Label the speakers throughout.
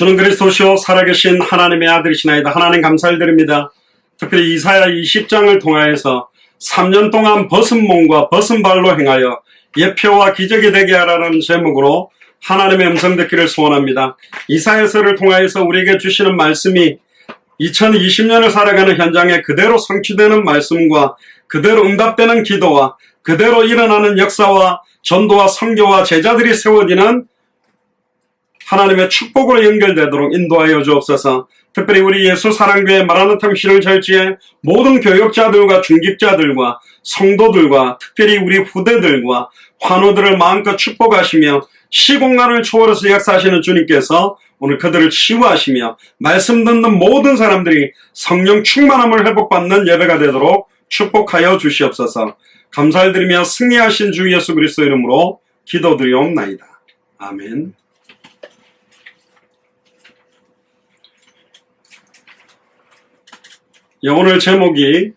Speaker 1: 주는 그리스도시요 살아계신 하나님의 아들이시나이다. 하나님 감사드립니다. 특별히 이사야 20장을 통하여서 3년 동안 벗은 몸과 벗은 발로 행하여 예표와 기적이 되게 하라는 제목으로 하나님의 음성 듣기를 소원합니다. 이사야서를 통하여서 우리에게 주시는 말씀이 2020년을 살아가는 현장에 그대로 성취되는 말씀과 그대로 응답되는 기도와 그대로 일어나는 역사와 전도와 선교와 제자들이 세워지는 하나님의 축복으로 연결되도록 인도하여 주옵소서. 특별히 우리 예수사랑교회 마라나타 미션을 절지에 모든 교역자들과 중직자들과 성도들과 특별히 우리 후대들과 환우들을 마음껏 축복하시며 시공간을 초월해서 역사하시는 주님께서 오늘 그들을 치유하시며 말씀 듣는 모든 사람들이 성령 충만함을 회복받는 예배가 되도록 축복하여 주시옵소서. 감사를 드리며 승리하신 주 예수 그리스도 이름으로 기도드리옵나이다. 아멘. 오늘 제목이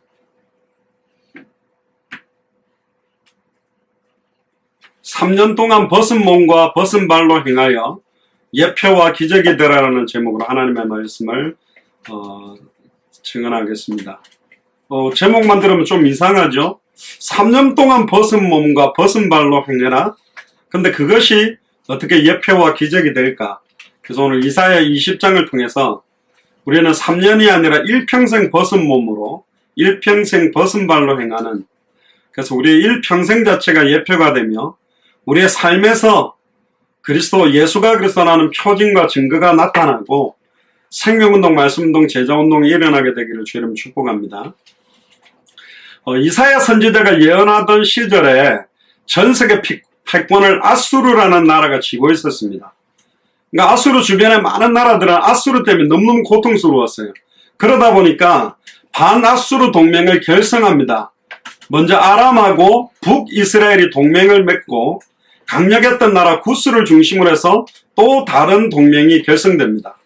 Speaker 1: (3년) 동안 벗은 몸과 벗은 발로 행하여 예표와 기적이 되라라는 제목으로 하나님의 말씀을 증언하겠습니다. 제목만 들으면 좀 이상하죠? 3년 동안 벗은 몸과 벗은 발로 행해라. 근데 그것이 어떻게 예표와 기적이 될까? 그래서 오늘 이사야 20장을 통해서 우리는 3년이 아니라 일평생 벗은 몸으로 일평생 벗은 발로 행하는, 그래서 우리의 일평생 자체가 예표가 되며 우리의 삶에서 그리스도 예수가 그리스도라는 표징과 증거가 나타나고 생명운동, 말씀운동, 제자운동이 일어나게 되기를 주 이름 축복합니다. 이사야 선지자가 예언하던 시절에 전세계 패권을 아수르라는 나라가 쥐고 있었습니다. 그러니까 아수르 주변의 많은 나라들은 아수르 때문에 너무너무 고통스러웠어요. 그러다 보니까 반아수르 동맹을 결성합니다. 먼저 아람하고 북이스라엘이 동맹을 맺고 강력했던 나라 구스를 중심으로 해서 또 다른 동맹이 결성됩니다.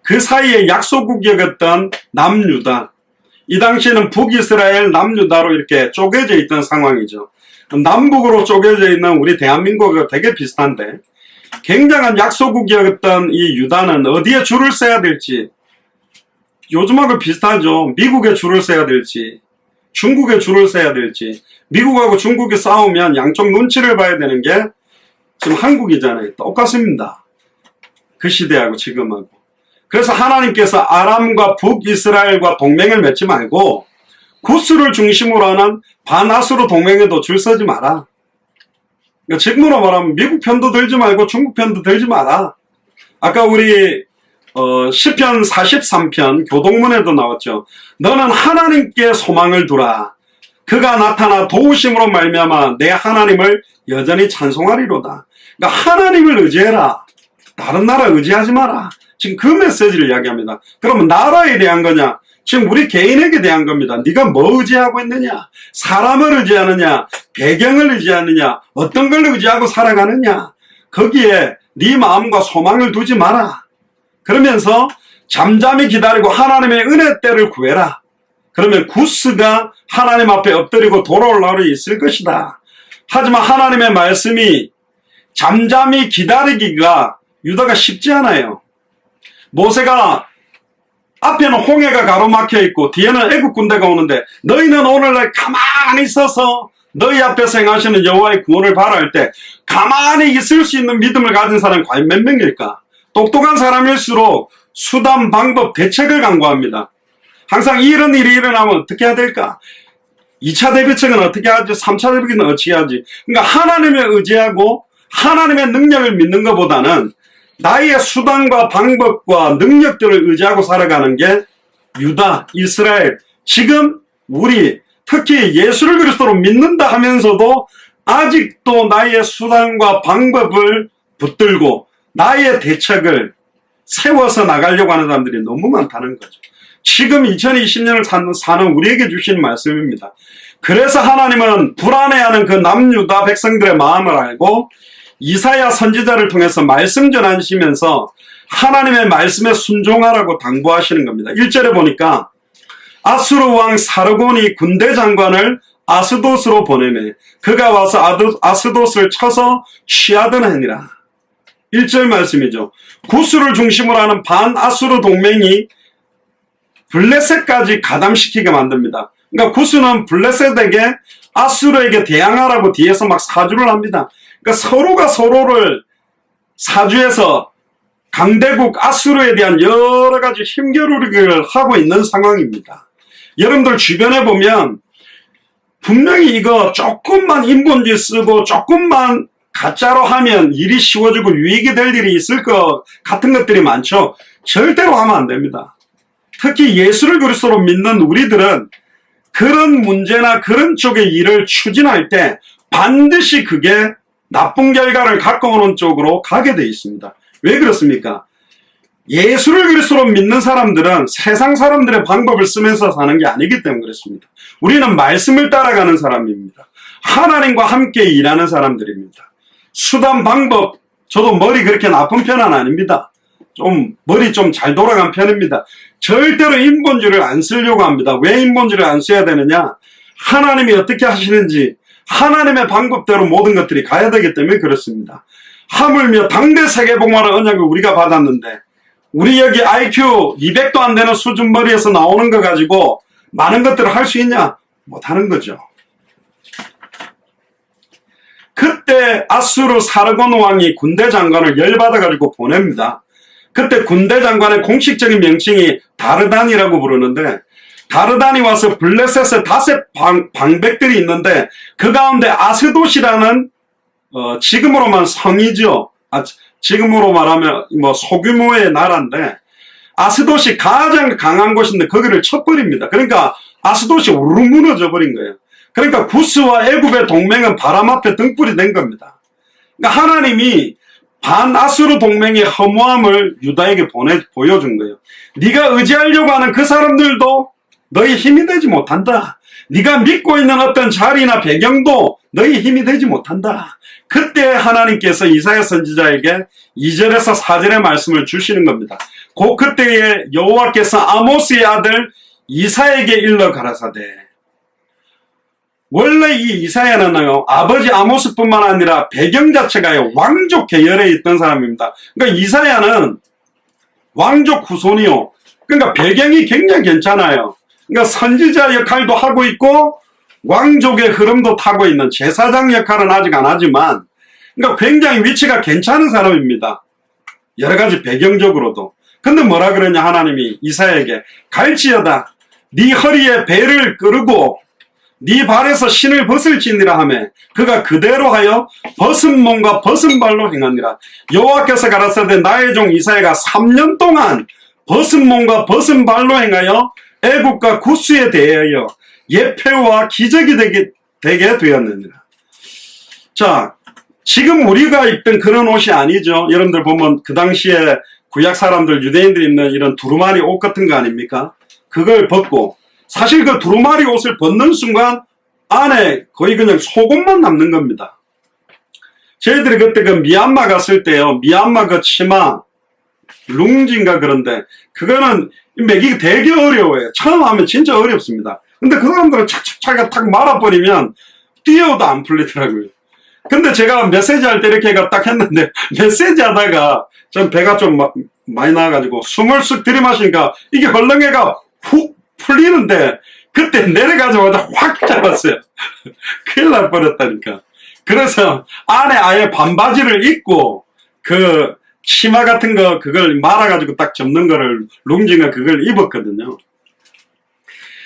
Speaker 1: 그 사이에 약소국이었던 남유다, 이 당시에는 북이스라엘, 남유다로 이렇게 쪼개져 있던 상황이죠. 남북으로 쪼개져 있는 우리 대한민국과 되게 비슷한데 굉장한 약소국이었던 이 유다는 어디에 줄을 서야 될지, 요즘하고 비슷하죠. 미국에 줄을 서야 될지 중국에 줄을 서야 될지, 미국하고 중국이 싸우면 양쪽 눈치를 봐야 되는 게 지금 한국이잖아요. 똑같습니다. 그 시대하고 지금하고. 그래서 하나님께서 아람과 북이스라엘과 동맹을 맺지 말고 구스를 중심으로 하는 반아수르 동맹에도 줄 서지 마라. 그러니까 지금으로 말하면 미국 편도 들지 말고 중국 편도 들지 마라. 아까 우리 시편 43편 교동문에도 나왔죠. 너는 하나님께 소망을 두라. 그가 나타나 도우심으로 말미암아 내 하나님을 여전히 찬송하리로다. 그러니까 하나님을 의지해라. 다른 나라 의지하지 마라. 지금 그 메시지를 이야기합니다. 그러면 나라에 대한 거냐? 지금 우리 개인에게 대한 겁니다. 네가 뭐 의지하고 있느냐? 사람을 의지하느냐? 배경을 의지하느냐? 어떤 걸 의지하고 살아가느냐? 거기에 네 마음과 소망을 두지 마라. 그러면서 잠잠히 기다리고 하나님의 은혜 때를 구해라. 그러면 구스가 하나님 앞에 엎드리고 돌아올 날이 있을 것이다. 하지만 하나님의 말씀이 잠잠히 기다리기가 유다가 쉽지 않아요. 모세가 앞에는 홍해가 가로막혀 있고 뒤에는 애국 군대가 오는데 너희는 오늘날 가만히 있어서 너희 앞에서 행하시는 여호와의 구원을 바라할 때 가만히 있을 수 있는 믿음을 가진 사람이 과연 몇 명일까? 똑똑한 사람일수록 수단, 방법, 대책을 강구합니다. 항상 이런 일이 일어나면 어떻게 해야 될까? 2차 대비책은 어떻게 하지? 3차 대비책은 어떻게 하지? 그러니까 하나님을 의지하고 하나님의 능력을 믿는 것보다는 나의 수단과 방법과 능력들을 의지하고 살아가는 게 유다, 이스라엘, 지금 우리 특히 예수를 그리스도로 믿는다 하면서도 아직도 나의 수단과 방법을 붙들고 나의 대책을 세워서 나가려고 하는 사람들이 너무 많다는 거죠. 지금 2020년을 사는 우리에게 주신 말씀입니다. 그래서 하나님은 불안해하는 그 남유다 백성들의 마음을 알고 이사야 선지자를 통해서 말씀 전하시면서 하나님의 말씀에 순종하라고 당부하시는 겁니다. 1절에 보니까 아수르 왕 사르곤이 군대 장관을 아스돗으로 보내매 그가 와서 아스돗을 쳐서 취하던 해니라. 1절 말씀이죠. 구스를 중심으로 하는 반아수르 동맹이 블레셋까지 가담시키게 만듭니다. 그러니까 구스는 블레셋에게 아수르에게 대항하라고 뒤에서 막 사주를 합니다. 그러니까 서로가 서로를 사주해서 강대국 아수르에 대한 여러 가지 힘겨루기를 하고 있는 상황입니다. 여러분들 주변에 보면 분명히 이거 조금만 인본지 쓰고 조금만 가짜로 하면 일이 쉬워지고 유익이 될 일이 있을 것 같은 것들이 많죠. 절대로 하면 안 됩니다. 특히 예수를 그리스도로 믿는 우리들은 그런 문제나 그런 쪽의 일을 추진할 때 반드시 그게 나쁜 결과를 갖고 오는 쪽으로 가게 되어 있습니다. 왜 그렇습니까? 예수를 그리스도로 믿는 사람들은 세상 사람들의 방법을 쓰면서 사는 게 아니기 때문에 그렇습니다. 우리는 말씀을 따라가는 사람입니다. 하나님과 함께 일하는 사람들입니다. 수단, 방법, 저도 머리 그렇게 나쁜 편은 아닙니다. 머리 좀 잘 돌아간 편입니다. 절대로 인본주의를 안 쓰려고 합니다. 왜 인본주의를 안 써야 되느냐? 하나님이 어떻게 하시는지 하나님의 방법대로 모든 것들이 가야 되기 때문에 그렇습니다. 하물며 당대 세계복음화의 언약을 우리가 받았는데 우리 여기 IQ 200도 안 되는 수준 머리에서 나오는 거 가지고 많은 것들을 할 수 있냐? 못하는 거죠. 그때 아수르 사르곤 왕이 군대 장관을 열받아가지고 보냅니다. 그때 군대 장관의 공식적인 명칭이 다르단이라고 부르는데 다르단이 와서 블레셋에 5 방백들이 있는데 그 가운데 아스돗이라는 지금으로만 성이죠. 지금으로 말하면 뭐 소규모의 나라인데 아스돗이 가장 강한 곳인데 거기를 쳐버립니다. 그러니까 아스돗이 우르르 무너져 버린 거예요. 그러니까 구스와 애굽의 동맹은 바람 앞에 등불이 된 겁니다. 그러니까 하나님이 반아수르 동맹의 허무함을 유다에게 보여준 거예요. 네가 의지하려고 하는 그 사람들도 너희 힘이 되지 못한다. 네가 믿고 있는 어떤 자리나 배경도 너희 힘이 되지 못한다. 그때 하나님께서 이사야 선지자에게 2절에서 4절의 말씀을 주시는 겁니다. 그때에 여호와께서 아모스의 아들 이사야에게 일러 가라사대. 원래 이 이사야는요, 아버지 아모스뿐만 아니라 배경 자체가요, 왕족 계열에 있던 사람입니다. 그러니까 이사야는 왕족 후손이요. 그러니까 배경이 굉장히 괜찮아요. 그러니까 선지자 역할도 하고 있고, 왕족의 흐름도 타고 있는 제사장 역할은 아직 안 하지만, 그러니까 굉장히 위치가 괜찮은 사람입니다. 여러 가지 배경적으로도. 근데 뭐라 그러냐, 하나님이 이사야에게. 갈지어다, 네 허리에 배를 끄르고, 네 발에서 신을 벗을지니라 하매 그가 그대로 하여 벗은 몸과 벗은 발로 행하니라. 여호와께서 가라사대 나의 종 이사야가 3년 동안 벗은 몸과 벗은 발로 행하여 애국과 구스에 대하여 예표와 기적이 되게 되었느니라. 자, 지금 우리가 입던 그런 옷이 아니죠. 여러분들 보면 그 당시에 구약 사람들, 유대인들이 입는 이런 두루마리 옷 같은 거 아닙니까? 그걸 벗고, 사실 그 두루마리 옷을 벗는 순간 안에 거의 그냥 속옷만 남는 겁니다. 저희들이 그때 그 미얀마 갔을 때요, 미얀마 그 치마, 룽지인가 그런데, 그거는 매기기 되게 어려워요. 처음 하면 진짜 어렵습니다. 근데 그 사람들은 착착착 탁 말아버리면 뛰어도 안 풀리더라고요. 근데 제가 메시지 할 때 이렇게 딱 했는데, 메시지 하다가 전 배가 좀 많이 나와가지고 숨을 쑥 들이마시니까 이게 헐렁해가 훅 풀리는데 그때 내려가자마자 확 잡았어요. 큰일 날 뻔했다니까. 그래서 안에 아예 반바지를 입고 그 치마 같은 거 그걸 말아가지고 딱 접는 거를 룽지가 그걸 입었거든요.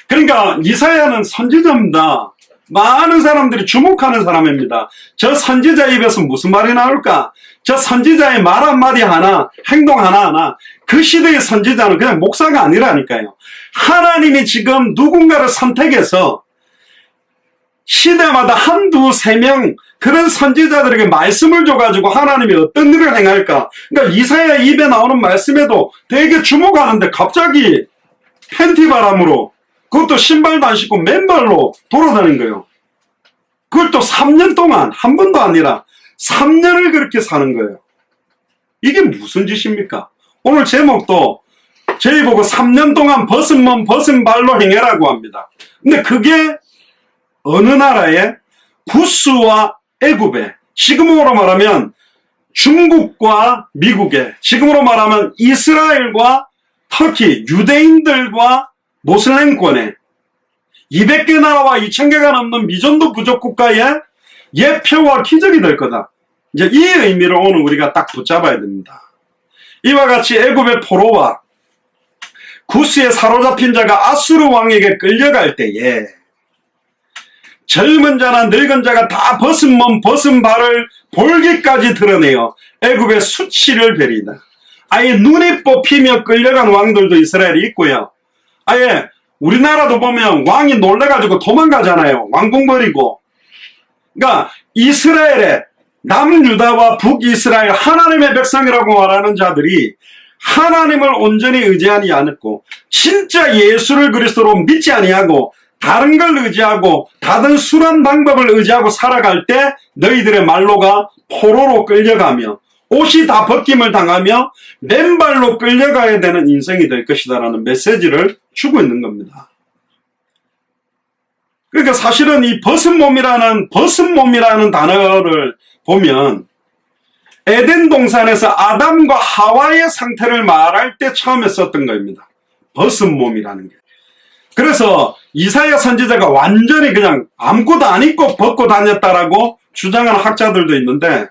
Speaker 1: 그러니까 이사야는 선지자입니다. 많은 사람들이 주목하는 사람입니다. 저 선지자 입에서 무슨 말이 나올까? 저 선지자의 말 한마디 하나, 행동 하나하나, 그 시대의 선지자는 그냥 목사가 아니라니까요. 하나님이 지금 누군가를 선택해서 시대마다 한두 세 명 그런 선지자들에게 말씀을 줘가지고 하나님이 어떤 일을 행할까? 그러니까 이사야 입에 나오는 말씀에도 되게 주목하는데 갑자기 팬티 바람으로 그것도 신발도 안 신고 맨발로 돌아다닌 거예요. 그걸 또 3년 동안 한 번도 아니라 3년을 그렇게 사는 거예요. 이게 무슨 짓입니까? 오늘 제목도 저희 보고 3년 동안 벗은 몸 벗은 발로 행해라고 합니다. 근데 그게 어느 나라에 구스와 애굽에 지금으로 말하면 중국과 미국의, 지금으로 말하면 이스라엘과 터키, 유대인들과 모슬렘권의 200개 나라와 2000개가 넘는 미전도 부족 국가의 예표와 기적이 될 거다. 이제 이 의미로 오늘 우리가 딱 붙잡아야 됩니다. 이와 같이 애굽의 포로와 구스에 사로잡힌 자가 아수르 왕에게 끌려갈 때에 젊은 자나 늙은 자가 다 벗은 몸 벗은 발을 볼기까지 드러내어 애굽의 수치를 베리다. 아예 눈이 뽑히며 끌려간 왕들도 이스라엘이 있고요. 아예 우리나라도 보면 왕이 놀래가지고 도망가잖아요. 왕궁 버리고. 그러니까 이스라엘의 남유다와 북이스라엘 하나님의 백성이라고 말하는 자들이 하나님을 온전히 의지하지 않았고 진짜 예수를 그리스도로 믿지 아니하고 다른 걸 의지하고 다른 순한 방법을 의지하고 살아갈 때 너희들의 말로가 포로로 끌려가며 옷이 다 벗김을 당하며 맨발로 끌려가야 되는 인생이 될 것이다 라는 메시지를 주고 있는 겁니다. 그러니까 사실은 이 벗은 몸이라는 단어를 보면 에덴 동산에서 아담과 하와의 상태를 말할 때 처음에 썼던 겁니다. 벗은 몸이라는 게. 그래서 이사야 선지자가 완전히 그냥 아무것도 안 입고 벗고 다녔다라고 주장하는 학자들도 있는데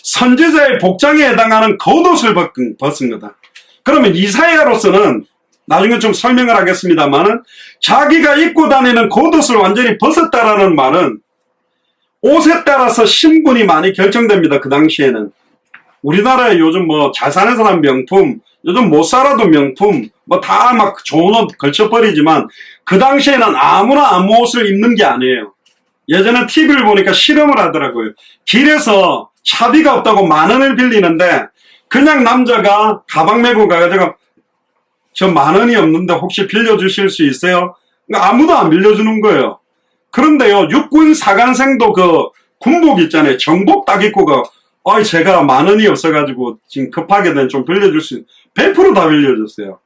Speaker 1: 선지자의 복장에 해당하는 겉옷을 벗은 거다. 그러면 이사야로서는 나중에 좀 설명을 하겠습니다만은 자기가 입고 다니는 겉옷을 완전히 벗었다라는 말은 옷에 따라서 신분이 많이 결정됩니다. 그 당시에는. 우리나라에 요즘 뭐 잘 사는 사람 명품, 요즘 못 살아도 명품, 뭐 다 막 좋은 옷 걸쳐버리지만 그 당시에는 아무나 아무 옷을 입는 게 아니에요. 예전에 TV를 보니까 실험을 하더라고요. 길에서 차비가 없다고 10,000원을 빌리는데 그냥 남자가 가방 메고 가가지고 저 10,000원이 없는데 혹시 빌려주실 수 있어요? 그러니까 아무도 안 빌려주는 거예요. 그런데요, 육군 사관생도 그 군복 있잖아요. 정복 딱 입고 제가 10,000원이 없어가지고 지금 급하게 좀 빌려줄 수 100% 다 빌려줬어요.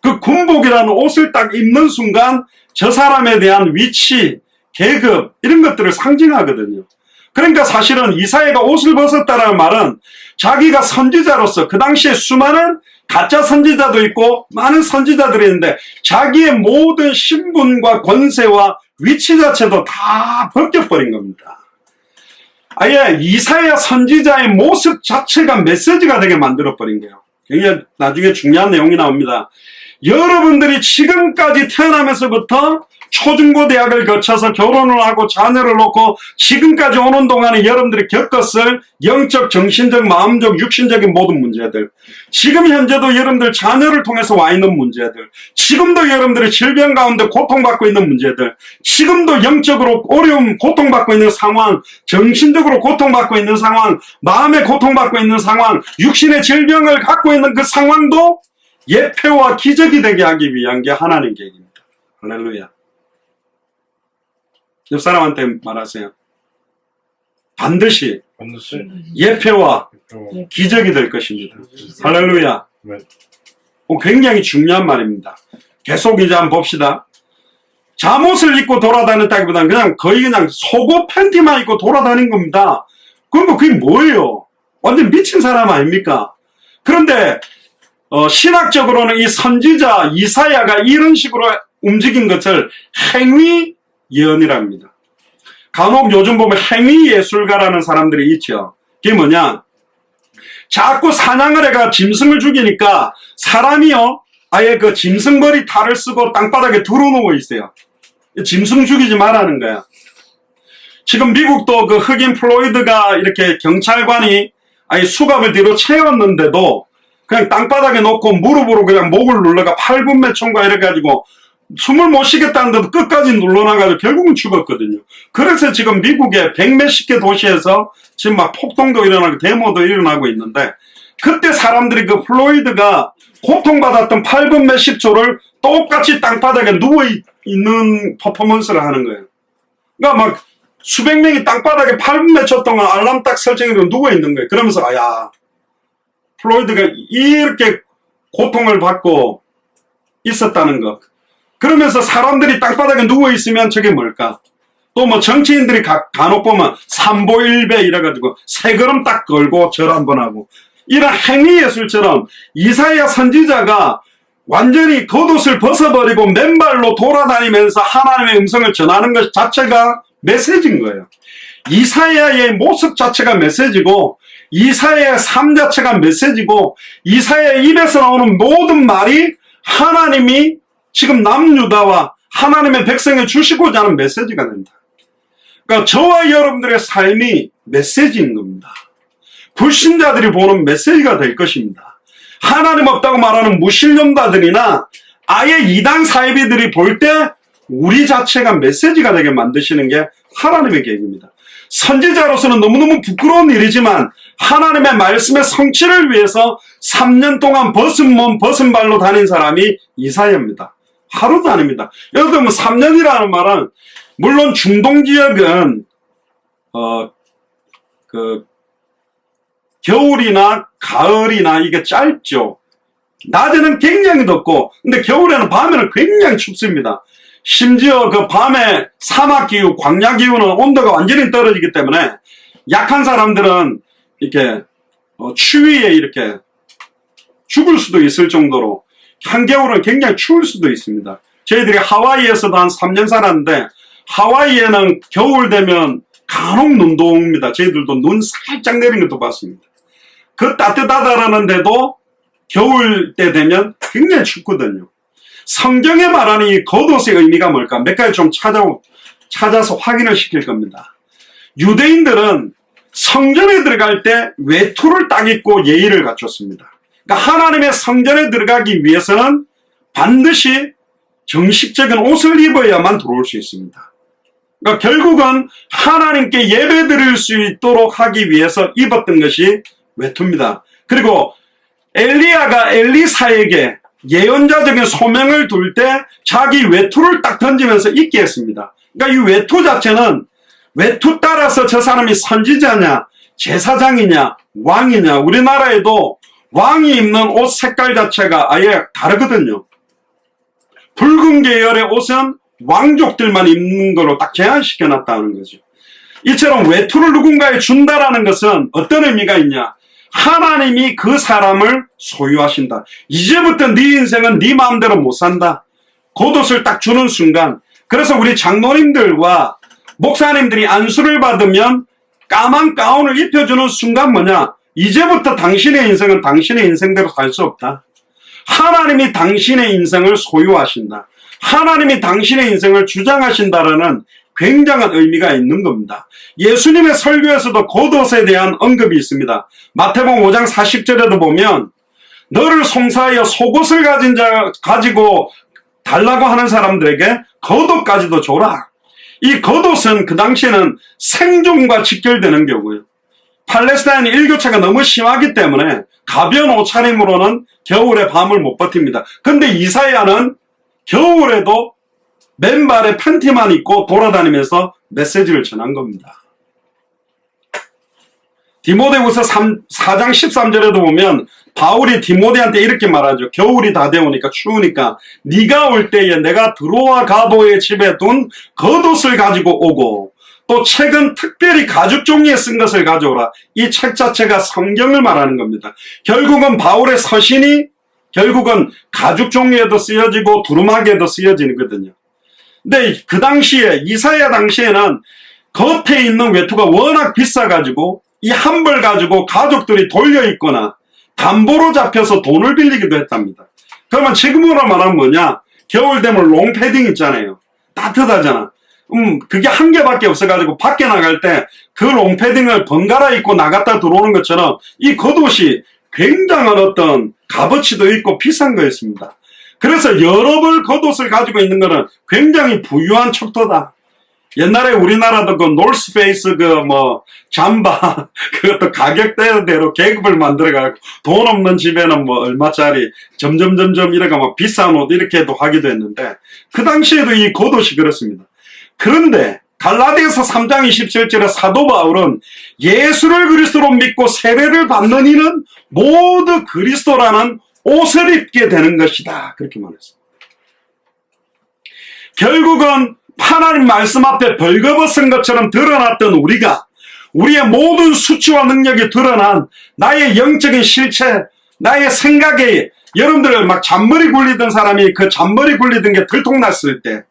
Speaker 1: 그 군복이라는 옷을 딱 입는 순간 저 사람에 대한 위치, 계급 이런 것들을 상징하거든요. 그러니까 사실은 이사야가 옷을 벗었다는 말은 자기가 선지자로서 그 당시에 수많은 가짜 선지자도 있고 많은 선지자들이 있는데 자기의 모든 신분과 권세와 위치 자체도 다 벗겨버린 겁니다. 아예 이사야 선지자의 모습 자체가 메시지가 되게 만들어버린 거예요. 굉장히 나중에 중요한 내용이 나옵니다. 여러분들이 지금까지 태어나면서부터 초중고대학을 거쳐서 결혼을 하고 자녀를 놓고 지금까지 오는 동안에 여러분들이 겪었을 영적, 정신적, 마음적, 육신적인 모든 문제들, 지금 현재도 여러분들 자녀를 통해서 와 있는 문제들, 지금도 여러분들이 질병 가운데 고통받고 있는 문제들, 지금도 영적으로 어려움, 고통받고 있는 상황, 정신적으로 고통받고 있는 상황, 마음에 고통받고 있는 상황, 육신의 질병을 갖고 있는 그 상황도 예표와 기적이 되게 하기 위한 게 하나님 계획입니다. 할렐루야. 옆 사람한테 말하세요. 반드시 예표와 기적이 될 것입니다. 할렐루야. 굉장히 중요한 말입니다. 계속 이제 한번 봅시다. 잠옷을 입고 돌아다녔다기보다는 그냥 거의 그냥 속옷 팬티만 입고 돌아다닌 겁니다. 그럼 그게 뭐예요? 완전 미친 사람 아닙니까? 그런데 신학적으로는 이 선지자 이사야가 이런 식으로 움직인 것을 행위 예언이랍니다. 간혹 요즘 보면 행위 예술가라는 사람들이 있죠. 그게 뭐냐? 자꾸 사냥을 해가 짐승을 죽이니까 사람이요 아예 그 짐승머리 탈을 쓰고 땅바닥에 두루누워 있어요. 짐승 죽이지 말라는 거야. 지금 미국도 그 흑인 플로이드가 이렇게 경찰관이 아예 수갑을 뒤로 채웠는데도 그냥 땅바닥에 놓고 무릎으로 그냥 목을 눌러가 8분매 총과 이래가지고 숨을 못 쉬겠다는데도 끝까지 눌러놔가지고 결국은 죽었거든요. 그래서 지금 미국의 100몇십 개 도시에서 지금 막 폭동도 일어나고 데모도 일어나고 있는데 그때 사람들이 그 플로이드가 고통받았던 8분 몇십 초를 똑같이 땅바닥에 누워있는 퍼포먼스를 하는 거예요. 그러니까 막 수백 명이 땅바닥에 8분 몇 초 동안 알람 딱 설정해서 누워있는 거예요. 그러면서 플로이드가 이렇게 고통을 받고 있었다는 것. 그러면서 사람들이 땅바닥에 누워있으면 저게 뭘까? 또 뭐 정치인들이 간혹 보면 삼보일배 이래가지고 세 걸음 딱 걸고 절 한번 하고, 이런 행위예술처럼 이사야 선지자가 완전히 겉옷을 벗어버리고 맨발로 돌아다니면서 하나님의 음성을 전하는 것 자체가 메시지인 거예요. 이사야의 모습 자체가 메시지고, 이사야의 삶 자체가 메시지고, 이사야의 입에서 나오는 모든 말이 하나님이 지금 남유다와 하나님의 백성에 주시고자 하는 메시지가 된다. 그러니까 저와 여러분들의 삶이 메시지인 겁니다. 불신자들이 보는 메시지가 될 것입니다. 하나님 없다고 말하는 무신론자들이나 아예 이단 사이비들이 볼 때 우리 자체가 메시지가 되게 만드시는 게 하나님의 계획입니다. 선지자로서는 너무너무 부끄러운 일이지만 하나님의 말씀의 성취를 위해서 3년 동안 벗은 몸 벗은 발로 다닌 사람이 이사야입니다. 하루도 아닙니다. 여러분 3년이라는 말은 물론 중동 지역은 겨울이나 가을이나 이게 짧죠. 낮에는 굉장히 덥고, 근데 겨울에는 밤에는 굉장히 춥습니다. 심지어 그 밤에 사막 기후, 광야 기후는 온도가 완전히 떨어지기 때문에 약한 사람들은 이렇게 추위에 이렇게 죽을 수도 있을 정도로 한겨울은 굉장히 추울 수도 있습니다. 저희들이 하와이에서도 한 3년 살았는데 하와이에는 겨울 되면 간혹 눈도 옵니다. 저희들도 눈 살짝 내린 것도 봤습니다. 그 따뜻하다라는데도 겨울 때 되면 굉장히 춥거든요. 성경에 말하는 이 겉옷의 의미가 뭘까? 몇 가지 좀 찾아서 확인을 시킬 겁니다. 유대인들은 성전에 들어갈 때 외투를 딱 입고 예의를 갖췄습니다. 그러니까 하나님의 성전에 들어가기 위해서는 반드시 정식적인 옷을 입어야만 들어올 수 있습니다. 그러니까 결국은 하나님께 예배 드릴 수 있도록 하기 위해서 입었던 것이 외투입니다. 그리고 엘리야가 엘리사에게 예언자적인 소명을 둘 때 자기 외투를 딱 던지면서 입게 했습니다. 그러니까 이 외투 자체는 외투 따라서 저 사람이 선지자냐, 제사장이냐, 왕이냐, 우리나라에도 왕이 입는 옷 색깔 자체가 아예 다르거든요. 붉은 계열의 옷은 왕족들만 입는 걸로 딱 제한시켜 놨다는 거죠. 이처럼 외투를 누군가에 준다라는 것은 어떤 의미가 있냐? 하나님이 그 사람을 소유하신다. 이제부터 네 인생은 네 마음대로 못 산다. 겉옷을 딱 주는 순간, 그래서 우리 장로님들과 목사님들이 안수를 받으면 까만 가운을 입혀주는 순간 뭐냐? 이제부터 당신의 인생은 당신의 인생대로 살 수 없다. 하나님이 당신의 인생을 소유하신다. 하나님이 당신의 인생을 주장하신다라는 굉장한 의미가 있는 겁니다. 예수님의 설교에서도 겉옷에 대한 언급이 있습니다. 마태복음 5장 40절에도 보면 너를 송사하여 속옷을 가지고 달라고 하는 사람들에게 겉옷까지도 줘라. 이 겉옷은 그 당시에는 생존과 직결되는 경우예요. 팔레스타인 일교차가 너무 심하기 때문에 가벼운 옷차림으로는 겨울에 밤을 못 버팁니다. 근데 이사야는 겨울에도 맨발에 팬티만 입고 돌아다니면서 메시지를 전한 겁니다. 디모데후서 4장 13절에도 보면 바울이 디모데한테 이렇게 말하죠. 겨울이 다 되오니까 추우니까 네가 올 때에 내가 드로아 가보의 집에 둔 겉옷을 가지고 오고 또 책은 특별히 가죽 종이에 쓴 것을 가져오라. 이 책 자체가 성경을 말하는 겁니다. 결국은 바울의 서신이 결국은 가죽 종이에도 쓰여지고 두루마기에도 쓰여지거든요. 근데 그 당시에 이사야 당시에는 겉에 있는 외투가 워낙 비싸가지고 이 한 벌 가지고 가족들이 돌려입거나 담보로 잡혀서 돈을 빌리기도 했답니다. 그러면 지금으로 말하면 뭐냐? 겨울 되면 롱패딩 있잖아요. 따뜻하잖아. 그게 한 개밖에 없어가지고 밖에 나갈 때 그 롱패딩을 번갈아 입고 나갔다 들어오는 것처럼 이 겉옷이 굉장한 어떤 값어치도 있고 비싼 거였습니다. 그래서 여러 벌 겉옷을 가지고 있는 거는 굉장히 부유한 척도다. 옛날에 우리나라도 그 놀스페이스 잠바 그것도 가격대로 계급을 만들어가지고 돈 없는 집에는 뭐 얼마짜리 점점 이래가 막 비싼 옷 이렇게도 하기도 했는데 그 당시에도 이 겉옷이 그렇습니다. 그런데 갈라디아서 3장 27절에 사도 바울은 예수를 그리스도로 믿고 세례를 받는 이는 모두 그리스도라는 옷을 입게 되는 것이다. 그렇게 말했습니다. 결국은 하나님 말씀 앞에 벌거벗은 것처럼 드러났던 우리가, 우리의 모든 수치와 능력이 드러난 나의 영적인 실체, 나의 생각에, 여러분들 막 잔머리 굴리던 사람이 그 잔머리 굴리던 게 들통났을 때,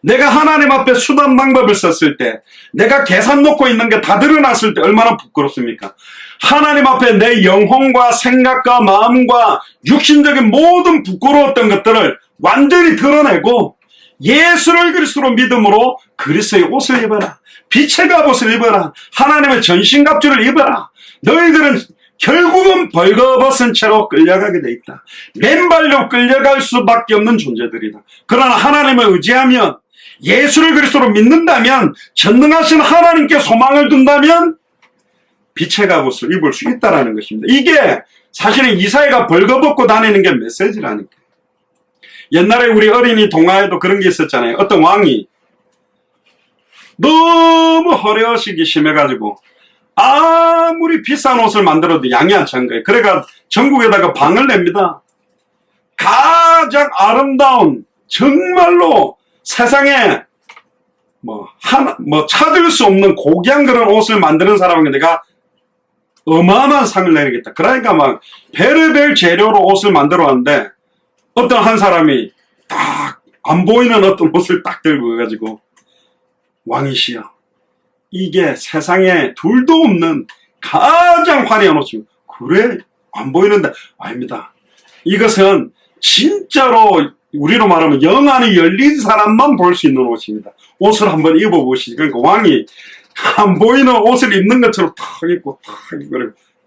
Speaker 1: 내가 하나님 앞에 수단 방법을 썼을 때, 내가 계산 놓고 있는 게 다 드러났을 때 얼마나 부끄럽습니까? 하나님 앞에 내 영혼과 생각과 마음과 육신적인 모든 부끄러웠던 것들을 완전히 드러내고, 예수를 그리스도로 믿음으로 그리스도의 옷을 입어라, 빛의 갑옷을 입어라, 하나님의 전신갑주를 입어라. 너희들은 결국은 벌거벗은 채로 끌려가게 돼 있다. 맨발로 끌려갈 수밖에 없는 존재들이다. 그러나 하나님을 의지하면, 예수를 그리스도로 믿는다면, 전능하신 하나님께 소망을 둔다면 빛의 갑옷을 입을 수 있다는 것입니다. 이게 사실은 이사야가 벌거벗고 다니는 게 메시지라니까. 옛날에 우리 어린이 동화에도 그런 게 있었잖아요. 어떤 왕이 너무 허례허식이 심해가지고 아무리 비싼 옷을 만들어도 양이 안 찬 거예요. 그래가 전국에다가 방을 냅니다. 가장 아름다운, 정말로 세상에 찾을 수 없는 고귀한 그런 옷을 만드는 사람에게 내가 어마어마한 상을 내리겠다. 그러니까 막 베르벨 재료로 옷을 만들어 왔는데, 어떤 한 사람이 딱 안 보이는 어떤 옷을 딱 들고 가지고, 왕이시여, 이게 세상에 둘도 없는 가장 화려한 옷입니다. 그래? 안 보이는데? 아닙니다. 이것은 진짜로 우리로 말하면 영안이 열린 사람만 볼 수 있는 옷입니다. 옷을 한번 입어보시죠. 그러니까 왕이 안 보이는 옷을 입는 것처럼 탁 입고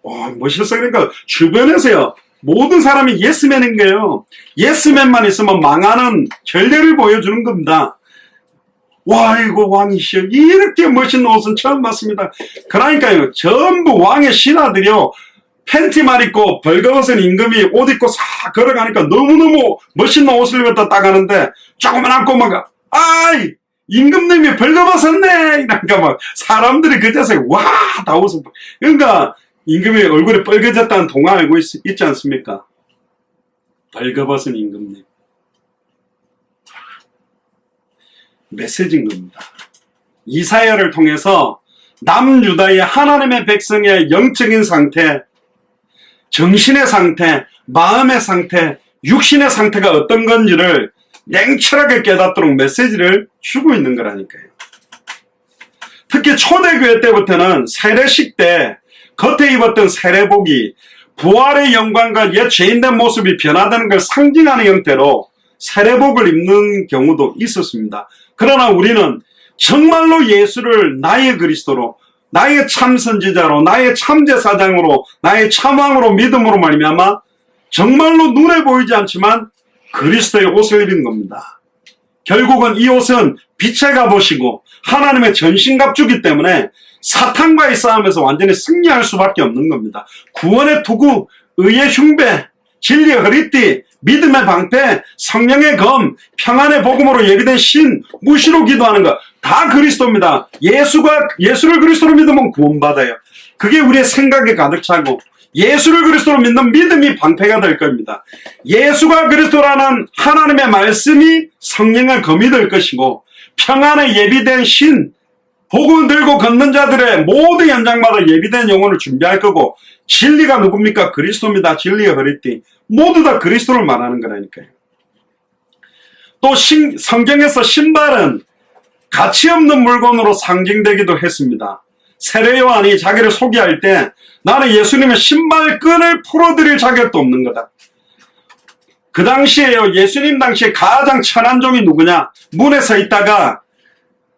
Speaker 1: 와, 멋있어. 그러니까 주변에서요, 모든 사람이 예스맨인 거예요. 예스맨만 있으면 망하는 결례를 보여주는 겁니다. 와, 이거 왕이시여, 이렇게 멋있는 옷은 처음 봤습니다. 그러니까요, 전부 왕의 신하들이요, 팬티만 입고 벌거벗은 임금이 옷 입고 싹 걸어가니까 너무너무 멋있는 옷을 입었다 딱 하는데, 조그만한 꼬마가 아이, 임금님이 벌거벗었네 이러니까 막 사람들이 그제서 와 다 웃어. 그러니까 임금이 얼굴이 빨개졌다는 동화 알고 있지 않습니까? 벌거벗은 임금님. 메시지인 겁니다. 이사야를 통해서 남유다의 하나님의 백성의 영적인 상태, 정신의 상태, 마음의 상태, 육신의 상태가 어떤 건지를 냉철하게 깨닫도록 메시지를 주고 있는 거라니까요. 특히 초대교회 때부터는 세례식 때 겉에 입었던 세례복이 부활의 영광과 옛 죄인된 모습이 변화되는 걸 상징하는 형태로 세례복을 입는 경우도 있었습니다. 그러나 우리는 정말로 예수를 나의 그리스도로, 나의 참선지자로, 나의 참제사장으로, 나의 참왕으로 믿음으로 말미암아 정말로 눈에 보이지 않지만 그리스도의 옷을 입은 겁니다. 결국은 이 옷은 빛의 갑옷이고 하나님의 전신갑주기 때문에 사탄과의 싸움에서 완전히 승리할 수밖에 없는 겁니다. 구원의 투구, 의의 흉배, 진리의 허리띠, 믿음의 방패, 성령의 검, 평안의 복음으로 예비된 신, 무시로 기도하는 것 다 그리스도입니다. 예수를 그리스도로 믿으면 구원받아요. 그게 우리의 생각에 가득 차고 예수를 그리스도로 믿는 믿음이 방패가 될 겁니다. 예수가 그리스도라는 하나님의 말씀이 성령의 검이 될 것이고, 평안에 예비된 신, 복음 들고 걷는 자들의 모든 현장마다 예비된 영혼을 준비할 거고, 진리가 누굽니까? 그리스도입니다. 진리의 허리띠. 모두 다 그리스도를 말하는 거라니까요. 또 성경에서 신발은 가치 없는 물건으로 상징되기도 했습니다. 세례 요한이 자기를 소개할 때 나는 예수님의 신발끈을 풀어드릴 자격도 없는 거다. 그 당시에요, 예수님 당시에 가장 천한 종이 누구냐? 문에 서 있다가